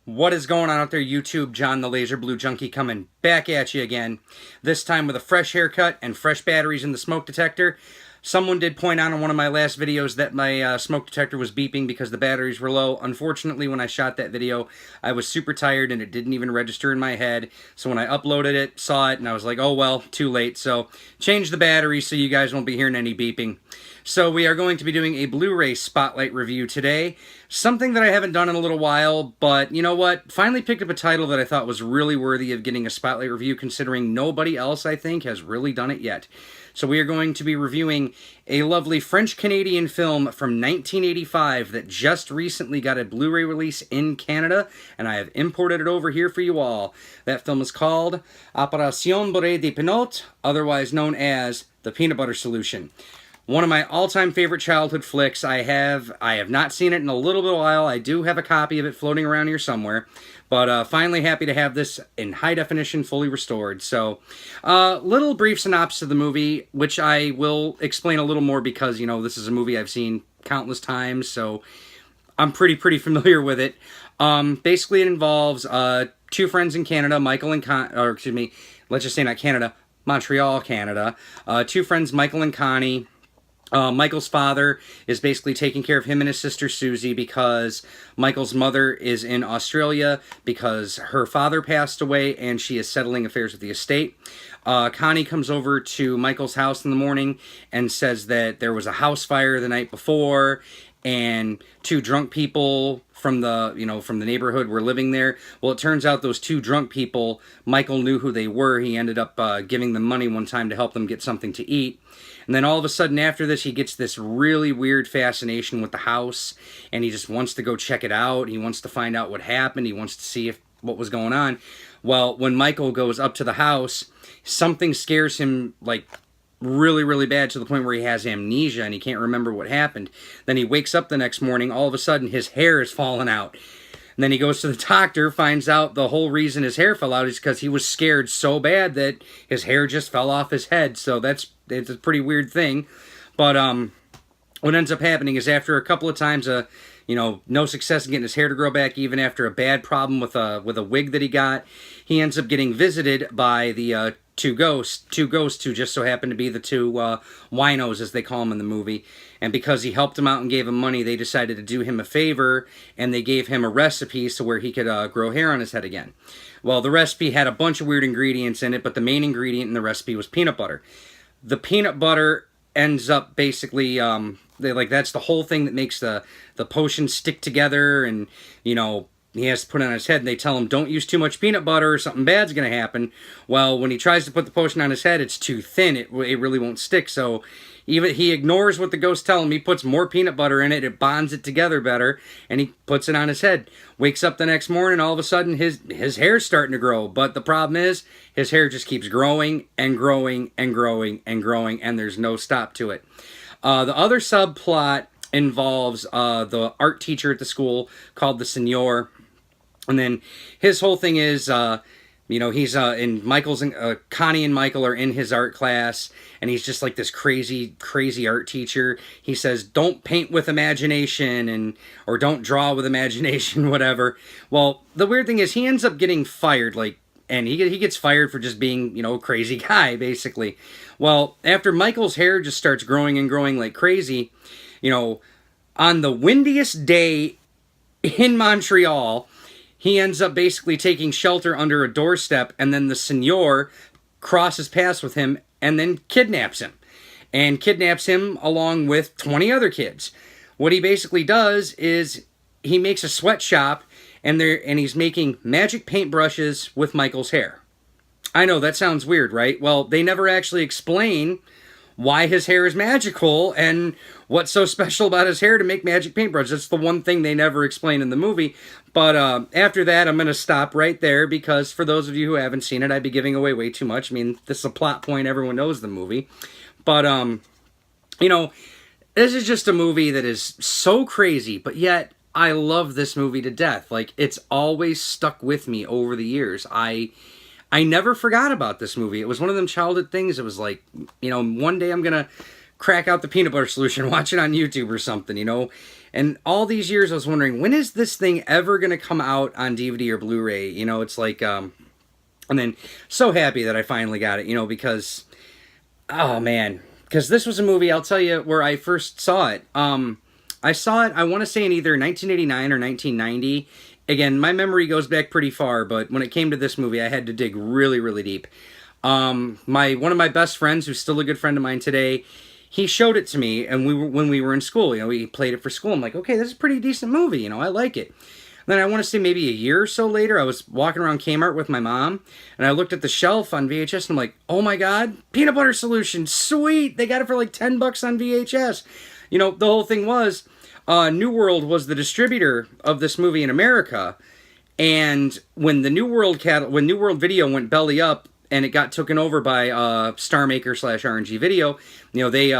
What is going on out there, YouTube? John the Laser Blue Junkie coming back at you again. This time with a fresh haircut and fresh batteries in the smoke detector. Someone did point out in one of my last videos that my smoke detector was beeping because the batteries were low. Unfortunately, when I shot that video, I was super tired and it didn't even register in my head. So when I uploaded it, saw it, and I was like, oh well, too late. So change the battery so you guys won't be hearing any beeping. So we are going to be doing a Blu-ray Spotlight review today. Something that I haven't done in a little while, but you know what? Finally picked up a title that I thought was really worthy of getting a Spotlight review, considering nobody else, I think, has really done it yet. So we are going to be reviewing a lovely French-Canadian film from 1985 that just recently got a Blu-ray release in Canada, and I have imported it over here for you all. That film is called Opération beurre de pinottes, otherwise known as The Peanut Butter Solution. One of my all-time favorite childhood flicks. I have not seen it in a little bit of a while. I do have a copy of it floating around here somewhere. But finally happy to have this in high definition, fully restored. So, little brief synopsis of the movie, which I will explain a little more because, you know, this is a movie I've seen countless times, so I'm pretty familiar with it. Basically, it involves two friends in Canada, Michael and let's just say not Canada, Montreal, Canada. Two friends, Michael and Connie. Michael's father is basically taking care of him and his sister Susie because Michael's mother is in Australia because her father passed away and she is settling affairs with the estate. Connie comes over to Michael's house in the morning and says that there was a house fire the night before and two drunk people from the neighborhood were living there. Well, it turns out those two drunk people, Michael knew who they were. He ended up giving them money one time to help them get something to eat. And then all of a sudden after this, he gets this really weird fascination with the house, and he just wants to go check it out. He wants to find out what happened. He wants to see what was going on. Well, when Michael goes up to the house, something scares him like really bad to the point where he has amnesia and he can't remember what happened. Then he wakes up the next morning, all of a sudden his hair is falling out. And then he goes to the doctor, finds out the whole reason his hair fell out is because he was scared so bad that his hair just fell off his head. So it's a pretty weird thing. But what ends up happening is after a couple of times, no success in getting his hair to grow back, even after a bad problem with a wig that he got, he ends up getting visited by the two ghosts who just so happen to be the two winos, as they call them in the movie. And because he helped him out and gave him money, they decided to do him a favor, and they gave him a recipe so where he could grow hair on his head again. Well, the recipe had a bunch of weird ingredients in it, but the main ingredient in the recipe was peanut butter. The peanut butter ends up basically, that's the whole thing that makes the potion stick together, and, he has to put it on his head, and they tell him, don't use too much peanut butter or something bad's going to happen. Well, when he tries to put the potion on his head, it's too thin. It really won't stick, so even he ignores what the ghosts tell him. He puts more peanut butter in it. It bonds it together better, and he puts it on his head. Wakes up the next morning, all of a sudden, his hair's starting to grow. But the problem is, his hair just keeps growing and growing and growing and growing, and there's no stop to it. The other subplot involves the art teacher at the school called the Senor. And then his whole thing is, he's in Michael's, Connie and Michael are in his art class, and he's just like this crazy art teacher. He says, don't paint with imagination, or don't draw with imagination, whatever. Well, the weird thing is he ends up getting fired, and he gets fired for just being, a crazy guy, basically. Well, after Michael's hair just starts growing and growing like crazy, on the windiest day in Montreal, he ends up basically taking shelter under a doorstep, and then the Senor crosses paths with him and then kidnaps him. And kidnaps him along with 20 other kids. What he basically does is he makes a sweatshop, and he's making magic paintbrushes with Michael's hair. I know, that sounds weird, right? Well, they never actually explain why his hair is magical and what's so special about his hair to make magic paintbrushes. That's the one thing they never explain in the movie. But after that, I'm going to stop right there because for those of you who haven't seen it, I'd be giving away way too much. I mean, this is a plot point. Everyone knows the movie. But, this is just a movie that is so crazy, but yet I love this movie to death. Like, it's always stuck with me over the years. I never forgot about this movie. It was one of them childhood things. It was like, one day I'm going to crack out the peanut butter solution, watch it on YouTube or something, And all these years I was wondering, when is this thing ever going to come out on DVD or Blu-ray? You know, it's like, and then so happy that I finally got it, you know, because, oh man, because this was a movie, I'll tell you where I first saw it. I saw it, I want to say in either 1989 or 1990. Again, my memory goes back pretty far, but when it came to this movie, I had to dig really, really deep. One of my best friends, who's still a good friend of mine today, he showed it to me, and when we were in school, you know, we played it for school. I'm like, okay, this is a pretty decent movie, you know, I like it. Then I want to say maybe a year or so later, I was walking around Kmart with my mom, and I looked at the shelf on VHS, and I'm like, oh my god, peanut butter solution, sweet! They got it for like $10 on VHS. You know, the whole thing was, New World was the distributor of this movie in America, and when the New World Video went belly up, and it got taken over by Star Maker / RNG Video, you know, they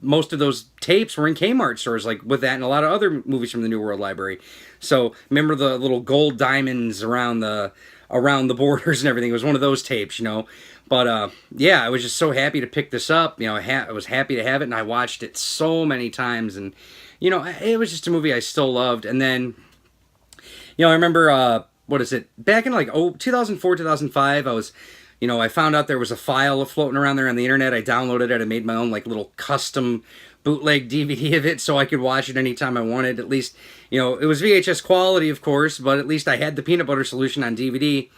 most of those tapes were in Kmart stores, like with that and a lot of other movies from the New World Library. So remember the little gold diamonds around the borders and everything? It was one of those tapes, you know. But yeah, I was just so happy to pick this up. You know, I was happy to have it, and I watched it so many times, and you know, it was just a movie I still loved. And then, you know, I remember what is it? Back in like 2004, 2005, I found out there was a file floating around there on the internet. I downloaded it. I made my own like little custom bootleg DVD of it so I could watch it anytime I wanted. At least, you know, it was VHS quality, of course, but at least I had the peanut butter solution on DVD.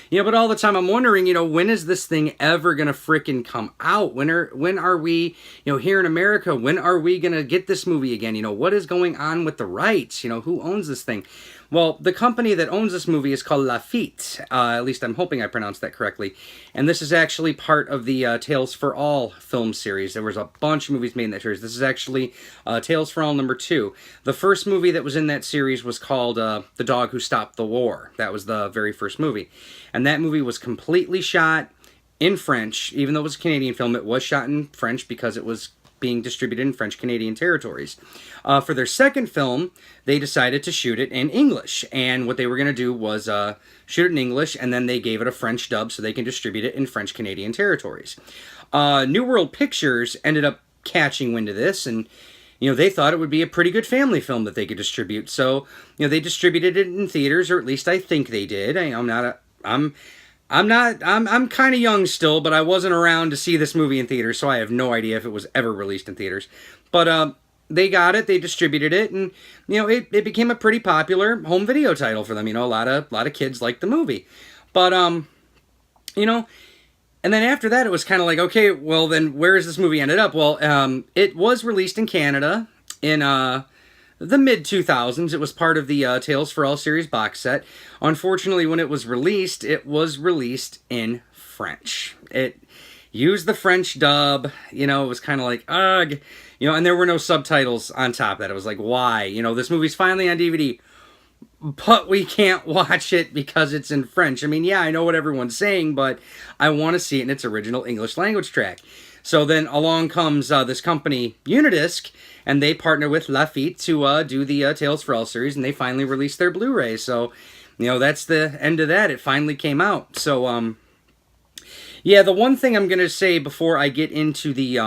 You know, but all the time I'm wondering, you know, when is this thing ever gonna frickin' come out? When are we, you know, here in America, when are we gonna get this movie again? You know, what is going on with the rights? You know, who owns this thing? Well, the company that owns this movie is called Lafitte. At least I'm hoping I pronounced that correctly. And this is actually part of the Tales for All film series. There was a bunch of movies made in that series. This is actually Tales for All #2. The first movie that was in that series was called The Dog Who Stopped the War. That was the very first movie. And that movie was completely shot in French. Even though it was a Canadian film, it was shot in French because it was being distributed in French-Canadian territories. For their second film, they decided to shoot it in English. And what they were going to do was shoot it in English, and then they gave it a French dub so they can distribute it in French-Canadian territories. New World Pictures ended up catching wind of this, and you know, they thought it would be a pretty good family film that they could distribute. So, you know, they distributed it in theaters, or at least I think they did. I'm kind of young still, but I wasn't around to see this movie in theaters, so I have no idea if it was ever released in theaters. But they got it, they distributed it, and you know, it became a pretty popular home video title for them. You know, a lot of kids liked the movie. But you know, and then after that, it was kind of like, okay, well then, where is this movie ended up? Well, it was released in Canada in the mid-2000s. It was part of the Tales for All series box set. Unfortunately, when it was released in French. It used the French dub. You know, it was kind of like, ugh. You know, and there were no subtitles on top of that. It was like, why? You know, this movie's finally on DVD, but we can't watch it because it's in French. I mean, yeah, I know what everyone's saying, but I want to see it in its original English language track. So then along comes this company, Unidisc, and they partner with Lafitte to do the Tales for All series, and they finally released their Blu-ray. So, you know, that's the end of that. It finally came out. So, yeah, the one thing I'm going to say before I get into the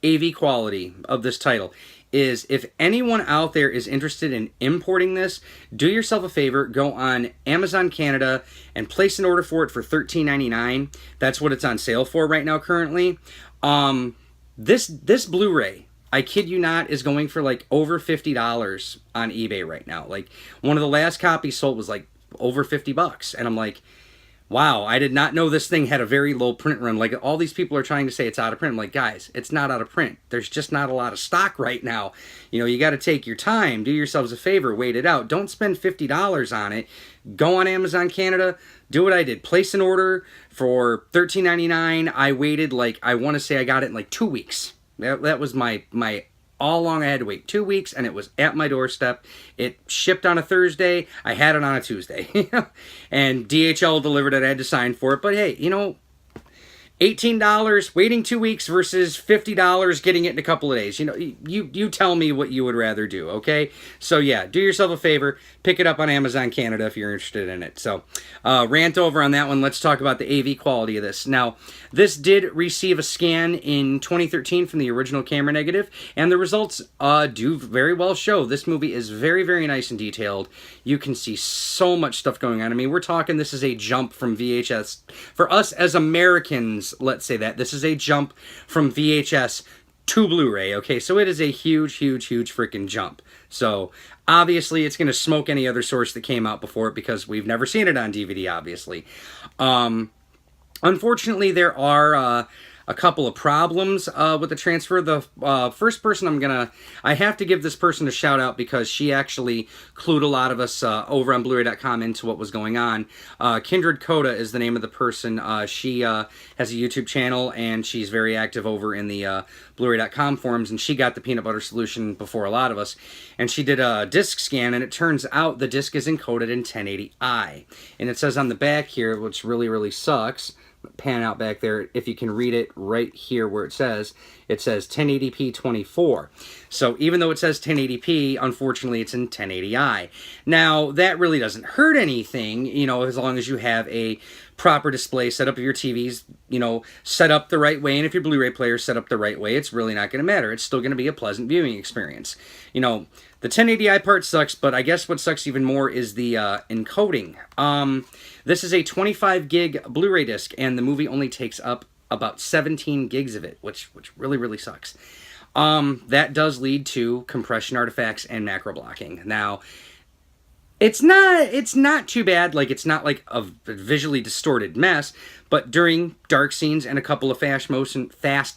AV quality of this title is, if anyone out there is interested in importing this, do yourself a favor, go on Amazon Canada and place an order for it for $13.99. That's what it's on sale for right now currently. This Blu-ray, I kid you not, is going for like over $50 on eBay right now. Like, one of the last copies sold was like over $50, and I'm like, wow, I did not know this thing had a very low print run. Like, all these people are trying to say it's out of print. I'm like, guys, it's not out of print. There's just not a lot of stock right now. You know, you got to take your time. Do yourselves a favor. Wait it out. Don't spend $50 on it. Go on Amazon Canada. Do what I did. Place an order for $13.99. I waited, like, I want to say I got it in like 2 weeks. That was my all along. I had to wait 2 weeks, and it was at my doorstep. It shipped on a Thursday. I had it on a Tuesday. And DHL delivered it. I had to sign for it. But hey, you know, $18 waiting 2 weeks versus $50 getting it in a couple of days. You know, you tell me what you would rather do, okay? So yeah, do yourself a favor, pick it up on Amazon Canada if you're interested in it. So rant over on that one. Let's talk about the AV quality of this. Now, this did receive a scan in 2013 from the original camera negative, and the results do very well show this movie is very, very nice and detailed. You can see so much stuff going on. I mean, we're talking this is a jump from VHS. For us as Americans, let's say that, this is a jump from VHS to Blu-ray, okay? So it is a huge, huge, huge freaking jump. So obviously it's going to smoke any other source that came out before it because we've never seen it on DVD, obviously. Unfortunately, there are a couple of problems with the transfer. The first person I have to give this person a shout out because she actually clued a lot of us over on Blu-ray.com into what was going on. Kindred Coda is the name of the person. She has a YouTube channel and she's very active over in the Blu-ray.com forums, and she got the peanut butter solution before a lot of us. And she did a disc scan, and it turns out the disc is encoded in 1080i. And it says on the back here, which really, really sucks, pan out back there, if you can read it right here where it says 1080p 24. So even though it says 1080p, unfortunately it's in 1080i. Now, that really doesn't hurt anything, you know, as long as you have a proper display set up of your TVs, you know, set up the right way, and if your Blu-ray player is set up the right way, it's really not going to matter. It's still going to be a pleasant viewing experience. You know, the 1080i part sucks, but I guess what sucks even more is the encoding. This is a 25 gig Blu-ray disc, and the movie only takes up about 17 gigs of it, which really, really sucks. That does lead to compression artifacts and macro blocking. Now, it's not too bad. Like, it's not like a visually distorted mess, but during dark scenes and a couple of fast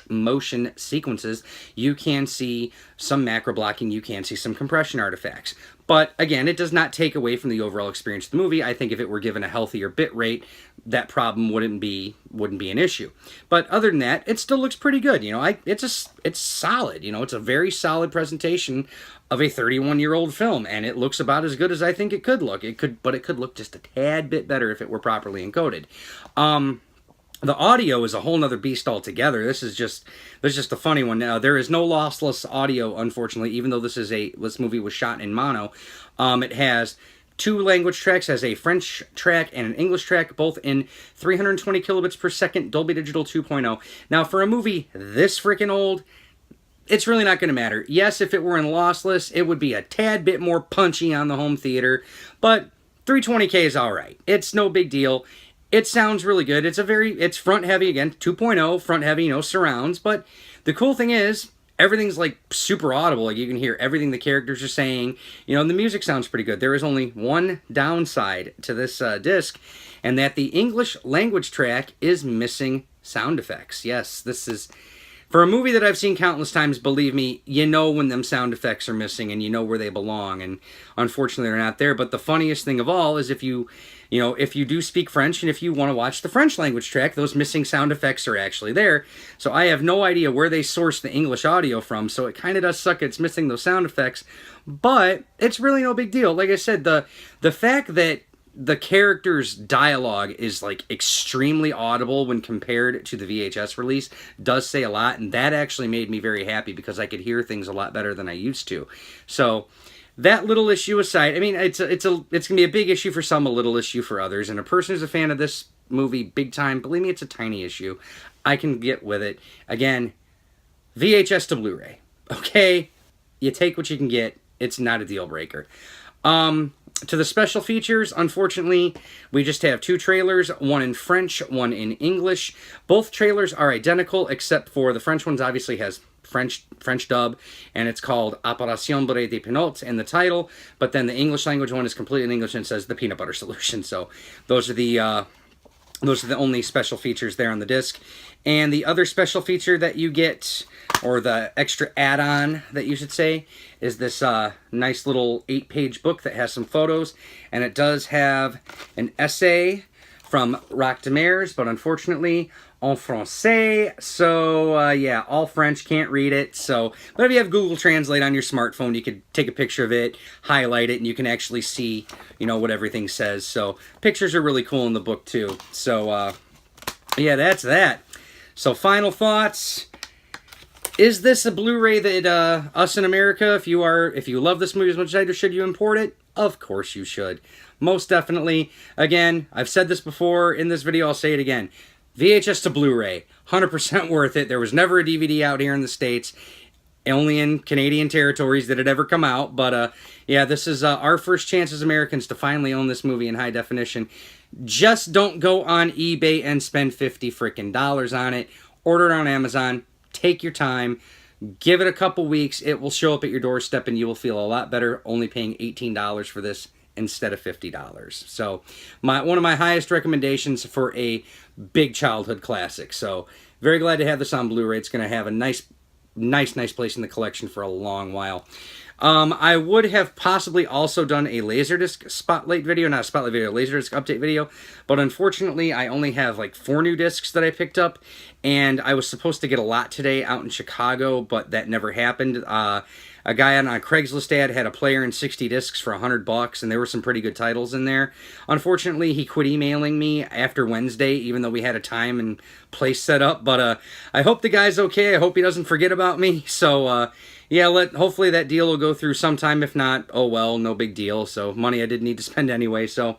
motion sequences, you can see some macro blocking, you can see some compression artifacts. But again, it does not take away from the overall experience of the movie. I think if it were given a healthier bit rate, that problem wouldn't be an issue. But other than that, it still looks pretty good. You know, it's solid. You know, it's a very solid presentation of a 31-year-old film, and it looks about as good as I think it could look. But it could look just a tad bit better if it were properly encoded. The audio is a whole nother beast altogether. This is just a funny one. Now, there is no lossless audio, unfortunately, even though this movie was shot in mono. It has 2 language tracks, has a French track and an English track, both in 320 kilobits per second, Dolby Digital 2.0. Now, for a movie this freaking old, it's really not going to matter. Yes, if it were in lossless, it would be a tad bit more punchy on the home theater, but 320K is all right. It's no big deal. It sounds really good. It's front heavy again, 2.0, front heavy, you know, surrounds. But the cool thing is, everything's like super audible. Like, you can hear everything the characters are saying. You know, and the music sounds pretty good. There is only one downside to this disc, and that the English language track is missing sound effects. Yes, this is, for a movie that I've seen countless times, believe me, you know when them sound effects are missing and you know where they belong, and unfortunately they're not there. But the funniest thing of all is if you do speak French and if you want to watch the French language track, those missing sound effects are actually there. So I have no idea where they sourced the English audio from, so it kind of does suck it's missing those sound effects, but it's really no big deal. Like I said, the fact that the character's dialogue is like extremely audible when compared to the VHS release does say a lot, and that actually made me very happy because I could hear things a lot better than I used to. So that little issue aside, I mean, it's gonna be a big issue for some, a little issue for others, and a person who's a fan of this movie big time, believe me, it's a tiny issue. I can get with it. Again, VHS to Blu-ray. Okay, you take what you can get. It's not a deal breaker. To the special features, unfortunately, we just have 2 trailers, one in French, one in English. Both trailers are identical, except for the French ones obviously has French dub, and it's called Opération beurre de pinottes in the title, but then the English language one is completely in English and says the peanut butter solution. So those are the only special features there on the disc. And the other special feature that you get, or the extra add-on that you should say, is this nice little 8-page book that has some photos, and it does have an essay from Roch Demers, but unfortunately en français, so yeah, all French, can't read it. So, but if you have Google Translate on your smartphone, you could take a picture of it, highlight it, and you can actually see, you know, what everything says. So pictures are really cool in the book too. So yeah, that's that. So final thoughts. Is this a Blu-ray that us in America, if you love this movie as much as I do, should you import it? Of course you should. Most definitely. Again, I've said this before in this video, I'll say it again. VHS to Blu-ray, 100% worth it. There was never a DVD out here in the States. Only in Canadian territories did it ever come out. But yeah, this is our first chance as Americans to finally own this movie in high definition. Just don't go on eBay and spend $50 frickin' on it. Order it on Amazon. Take your time. Give it a couple weeks. It will show up at your doorstep and you will feel a lot better only paying $18 for this instead of $50. So one of my highest recommendations for a big childhood classic. So very glad to have this on Blu-ray. It's going to have a nice place in the collection for a long while. I would have possibly also done a Laserdisc Spotlight video, not a Spotlight video, a Laserdisc update video, but unfortunately I only have like 4 new discs that I picked up, and I was supposed to get a lot today out in Chicago, but that never happened. A guy on a Craigslist ad had a player and 60 discs for $100, and there were some pretty good titles in there. Unfortunately, he quit emailing me after Wednesday, even though we had a time and place set up, but I hope the guy's okay. I hope he doesn't forget about me, so yeah, hopefully that deal will go through sometime. If not, oh well, no big deal. So money I did need to spend anyway. So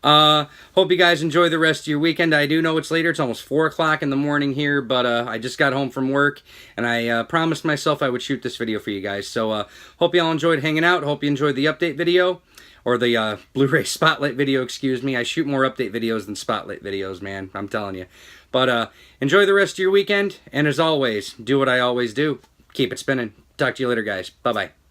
hope you guys enjoy the rest of your weekend. I do know it's later. It's almost 4 o'clock in the morning here, but I just got home from work, and I promised myself I would shoot this video for you guys. So hope you all enjoyed hanging out. Hope you enjoyed the update video, or the Blu-ray Spotlight video, excuse me. I shoot more update videos than Spotlight videos, man. I'm telling you. But enjoy the rest of your weekend, and as always, do what I always do. Keep it spinning. Talk to you later, guys. Bye-bye.